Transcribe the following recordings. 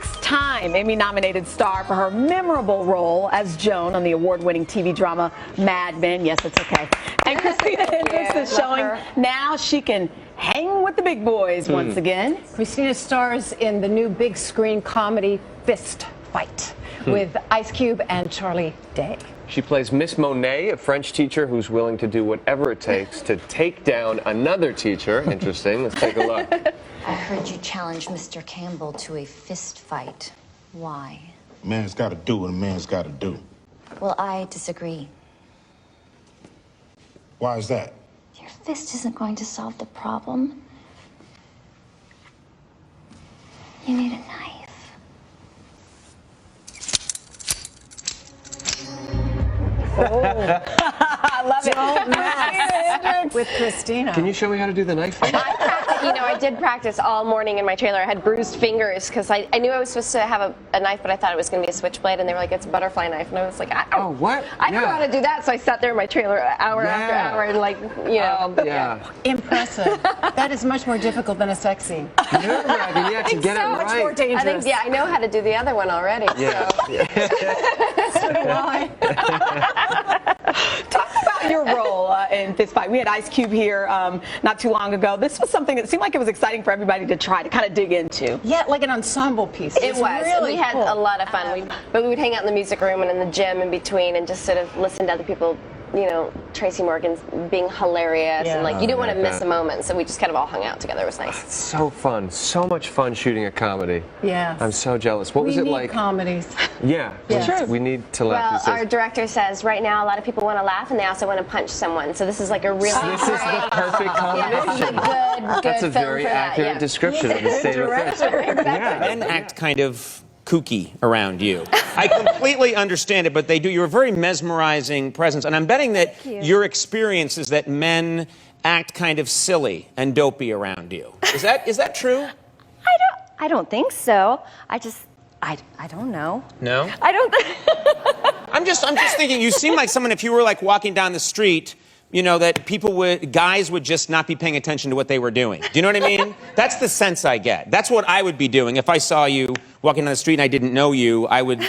six-time Emmy-nominated star for her memorable role as Joan on the award-winning TV drama Mad Men. Yes, it's okay. And Christina Hendricks is showing now she can hang with the big boys once again. Christina stars in the new big screen comedy Fist Fight with Ice Cube and Charlie Day. She plays Miss Monet, a French teacher who's willing to do whatever it takes to take down another teacher. Interesting. Let's take a look. I heard you challenge Mr. Campbell to a fist fight. Why? A man's got to do what a man's got to do. Well, I disagree. Why is that? Your fist isn't going to solve the problem. You need a knife. I love it. Don't mess with Christina. Can you show me how to do the knife? I did practice all morning in my trailer. I had bruised fingers because I knew I was supposed to have a knife, but I thought it was going to be a switchblade, and they were like, it's a butterfly knife. And I was like, I don't know how to do that. So I sat there in my trailer hour after hour and Impressive. That is much more difficult than a sex scene. Yeah, to get it Much more right. dangerous. I know how to do the other one already. Yeah. So do I. Talk about your role in Fist Fight. We had Ice Cube here not too long ago. This was something that seemed like it was exciting for everybody to try to kind of dig into. Yeah, like an ensemble piece. It was. Really We had cool. a lot of fun. But we would hang out in the music room and in the gym in between and just sort of listen to other people, Tracy Morgan's being hilarious. Yeah. And you didn't want to miss a moment. So we just kind of all hung out together. It was nice. It's so fun. So much fun shooting a comedy. Yeah. I'm so jealous. What was it like? Comedies. Yeah. Yeah. We need to laugh. Well, our director says right now a lot of people want to laugh and they also want to punch someone. So this is like a really This is the perfect combination. this is a good That's a film very for that. accurate description of the state of affairs. Yeah. Men act kind of kooky around you. I completely understand it, but they do. You're a very mesmerizing presence, and I'm betting that your experience is that men act kind of silly and dopey around you. Is that true? I don't think so. I don't know. No? I don't. I'm just thinking. You seem like someone. If you were like walking down the street, that guys would just not be paying attention to what they were doing. Do you know what I mean? That's the sense I get. That's what I would be doing if I saw you walking down the street and I didn't know you. I would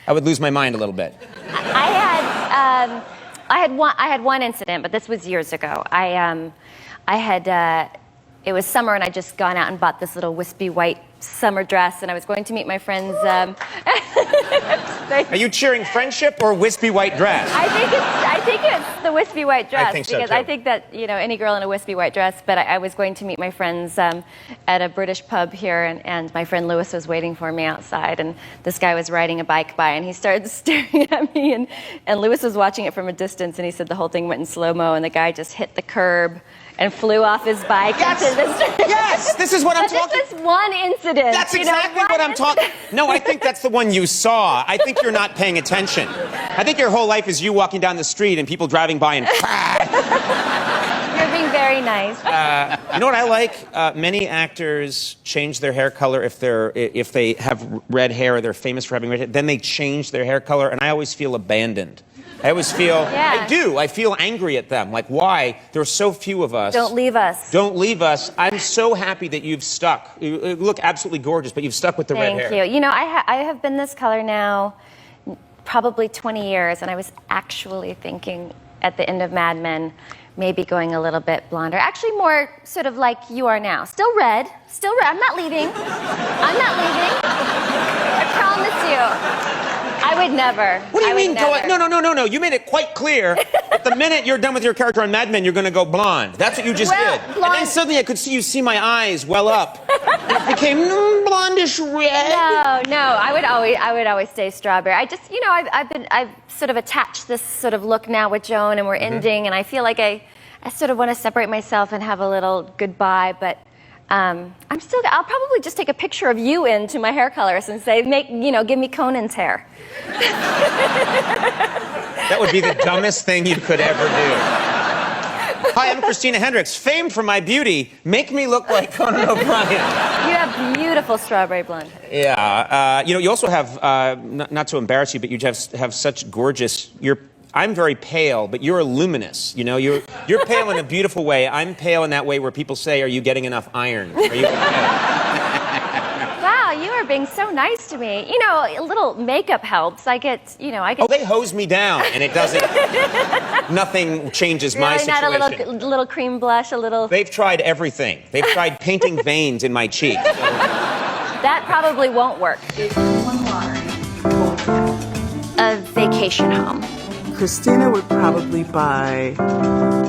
lose my mind a little bit. I had one incident, but this was years ago. It was summer, and I'd just gone out and bought this little wispy white summer dress, and I was going to meet my friends. Are you cheering friendship or wispy white dress? I think it's the wispy white dress. I think so, because too. I think that any girl in a wispy white dress. But I was going to meet my friends at a British pub here, and my friend Lewis was waiting for me outside, and this guy was riding a bike by, and he started staring at me, and Lewis was watching it from a distance, and he said the whole thing went in slow-mo, and the guy just hit the curb and flew off his bike into the street. Yes, this is what I'm talking. This is one incident. That's exactly what I'm talking. No, I think that's the one you saw. I think you're not paying attention. I think your whole life is you walking down the street and people driving by and. You're being very nice. You know what I like? Many actors change their hair color if they have red hair or they're famous for having red hair. Then they change their hair color, and I always feel abandoned. I always feel, I feel angry at them. Like, why? There are so few of us. Don't leave us. Don't leave us. I'm so happy that you've stuck. You look absolutely gorgeous, but you've stuck with the red hair. Thank you. I have been this color now probably 20 years, and I was actually thinking at the end of Mad Men, maybe going a little bit blonder. Actually, more sort of like you are now. Still red. Still red. I'm not leaving. I promise you. I would never. What do you mean? No. You made it quite clear. At the minute you're done with your character on Mad Men, you're going to go blonde. That's what you just did. Blonde. And then suddenly I could see my eyes well up. And it became blondish red. No. I would always stay strawberry. I just, I've sort of attached this sort of look now with Joan, and we're ending, and I feel like I sort of want to separate myself and have a little goodbye, but. I'll probably just take a picture of you into my hair colorist and say, give me Conan's hair. That would be the dumbest thing you could ever do. Hi, I'm Christina Hendricks, famed for my beauty. Make me look like Conan O'Brien. You have beautiful strawberry blonde hair. Yeah. You also have, not to embarrass you, but you have such gorgeous, I'm very pale, but you're luminous. You're pale in a beautiful way. I'm pale in that way where people say, "Are you getting enough iron?" Are you okay? Wow, Wow, you are being so nice to me. You know, a little makeup helps. I get. Oh, they hose me down, and it doesn't. Nothing changes my Really, situation. not a little cream blush, a little. They've tried everything. They've tried painting veins in my cheek. That probably won't work. A vacation home. Christina would probably buy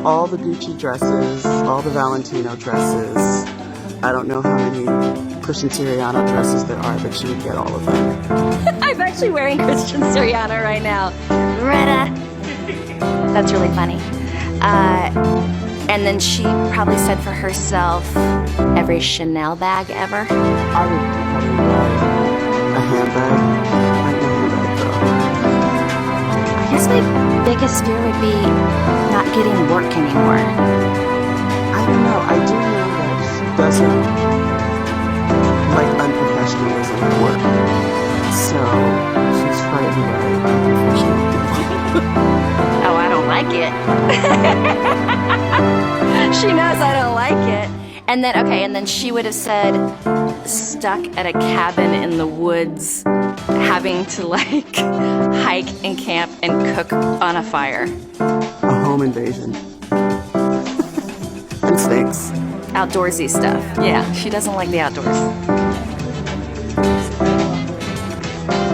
all the Gucci dresses, all the Valentino dresses. I don't know how many Christian Siriano dresses there are, but she would get all of them. I'm actually wearing Christian Siriano right now. Greta. That's really funny. And then she probably said for herself, every Chanel bag ever. I would probably buy a handbag. I'm a handbag girl. I guess my biggest fear would be not getting work anymore. I don't know. I do know that she doesn't like unprofessionalism at work. So she's frightened by unprofessional people. Oh, I don't like it. She knows I don't like it. And then she would have said, stuck at a cabin in the woods, having to like hike and camp and cook on a fire. A home invasion. And snakes. Outdoorsy stuff. Yeah, she doesn't like the outdoors.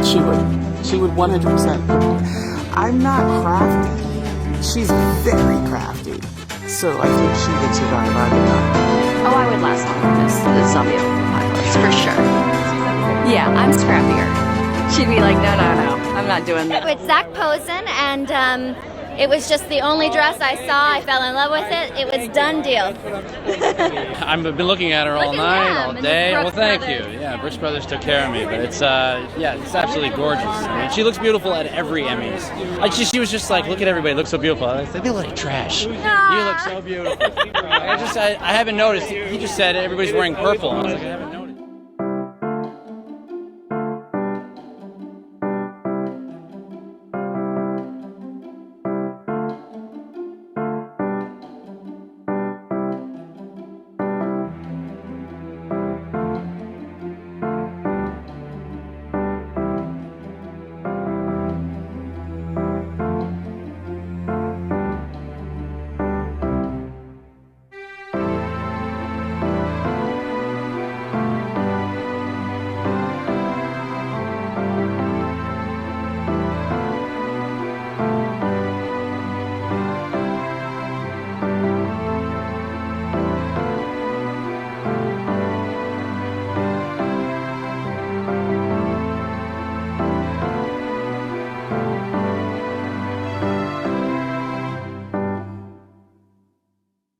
She would 100%. I'm not crafty. She's very crafty. So I think she would survive either night. Oh, I would last longer in this zombie apocalypse, for sure. Yeah, I'm scrappier. She'd be like, no, I'm not doing that. With Zach Posen, and it was just the only dress I saw. I fell in love with it. It was done deal. I've been looking at her all night, all day. Well, thank you. Yeah, Brooks Brothers took care of me, but it's it's absolutely gorgeous. I mean, she looks beautiful at every Emmys. She was just like, look at everybody, look so beautiful. I said, they look like trash. You look so beautiful. I haven't noticed. He just said everybody's wearing purple. I was like, I haven't noticed.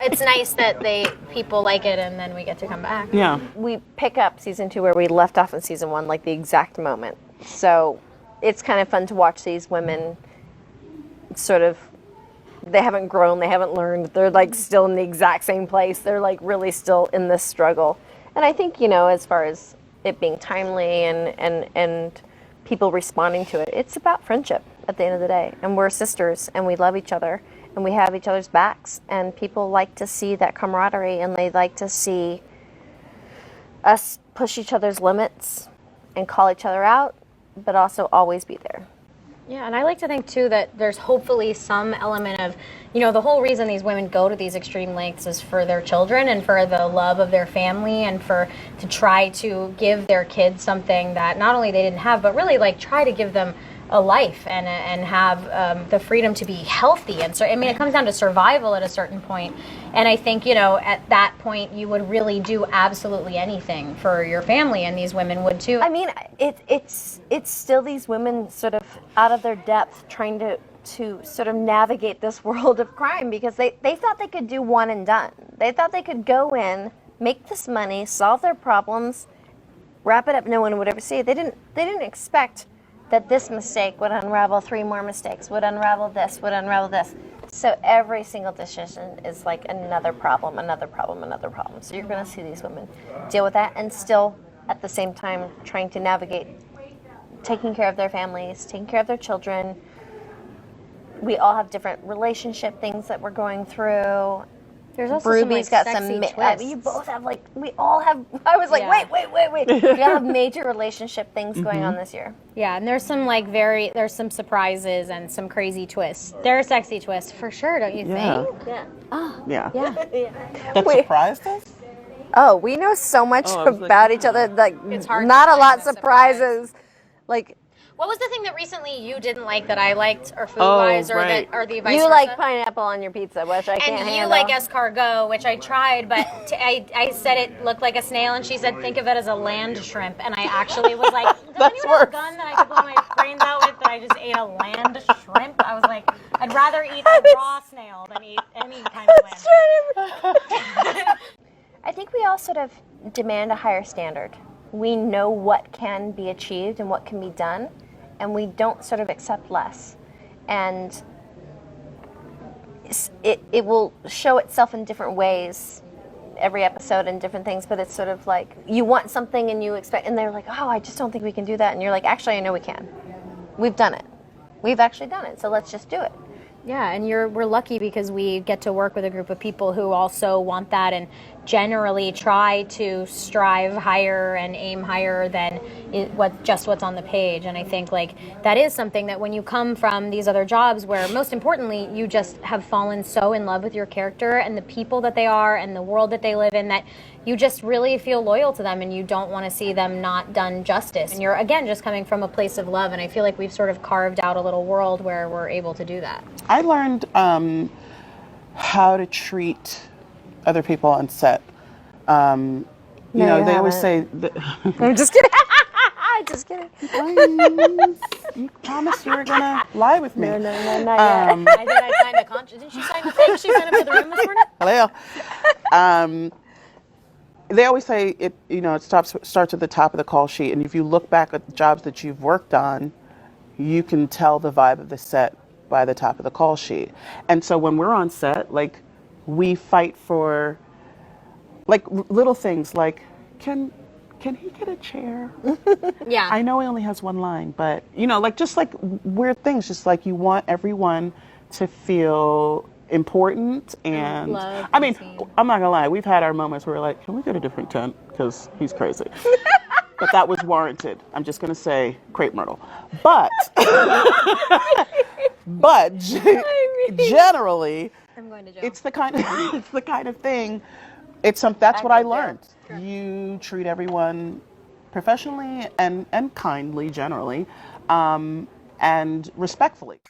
It's nice that people like it and then we get to come back. Yeah. We pick up season 2 where we left off in season 1, like the exact moment. So it's kind of fun to watch these women sort of, they haven't grown, they haven't learned, they're like still in the exact same place. They're like really still in this struggle. And I think, as far as it being timely and people responding to it, it's about friendship at the end of the day. And we're sisters and we love each other. And we have each other's backs, and people like to see that camaraderie, and they like to see us push each other's limits and call each other out, but also always be there. Yeah, and I like to think too that there's hopefully some element of, the whole reason these women go to these extreme lengths is for their children and for the love of their family and to try to give their kids something that not only they didn't have, but really like try to give them a life and have the freedom to be healthy. And so, it comes down to survival at a certain point. And I think, at that point, you would really do absolutely anything for your family, and these women would too. It's still these women sort of out of their depth trying to sort of navigate this world of crime, because they thought they could do one and done. They thought they could go in, make this money, solve their problems, wrap it up, no one would ever see it. They didn't expect that this mistake would unravel 3 more mistakes, would unravel this, would unravel this. So every single decision is like another problem, another problem, another problem. So you're going to see these women deal with that and still at the same time trying to navigate taking care of their families, taking care of their children. We all have different relationship things that we're going through. There's also Ruby's some, like, got some. sexy twists. You both have like. We all have. I was like, Yeah. wait. We all have major relationship things going on this year. Yeah, and there's some there's some surprises and some crazy twists. There are sexy twists for sure, don't you Yeah. think? Yeah. Oh, Yeah. yeah. That surprised us? Oh, we know so much Oh, I was like, about each other. Like, It's hard not to a lot find a surprises. Like, What was the thing that recently you didn't like that I liked, or food-wise, or right. or the vice you versa? like pineapple on your pizza, which I can't And you handle. like escargot, which I tried, but I said it looked like a snail, and she said think of it as a land shrimp, and I actually was like, does anyone have a gun that I could blow my brains out with that I just ate a land shrimp? I was like, I'd rather eat a raw snail than eat any kind of land shrimp. I think we all sort of demand a higher standard. We know what can be achieved and what can be done, and we don't sort of accept less. And it will show itself in different ways every episode and different things, but it's sort of like you want something and you expect, and they're like, oh, I just don't think we can do that. And you're like, actually, I know we can. We've done it. We've actually done it, so let's just do it. Yeah, and we're lucky because we get to work with a group of people who also want that and generally try to strive higher and aim higher than what's on the page. And I think like that is something that when you come from these other jobs where most importantly you just have fallen so in love with your character and the people that they are and the world that they live in that you just really feel loyal to them and you don't want to see them not done justice. And you're again just coming from a place of love, and I feel like we've sort of carved out a little world where we're able to do that. I learned how to treat other people on set. You know, they always say that I'm just kidding. Just kidding. You promised you were gonna lie with me. No, not yet. I signed a contract. Didn't she sign the thing? She signed up for the room this morning? Hello. They always say it. You know, it starts at the top of the call sheet, and if you look back at the jobs that you've worked on, you can tell the vibe of the set by the top of the call sheet. And so when we're on set, like we fight for like little things like can he get a chair? Yeah. I know he only has one line, but you know, like just like weird things, just like you want everyone to feel important and Love I mean, seen. I'm not gonna lie, we've had our moments where we're like, can we get a different tent? Because he's crazy. But that was warranted. I'm just gonna say crepe myrtle. But generally I'm going to jail. it's the kind of thing. That's what I learned. You treat everyone professionally and kindly generally, and respectfully.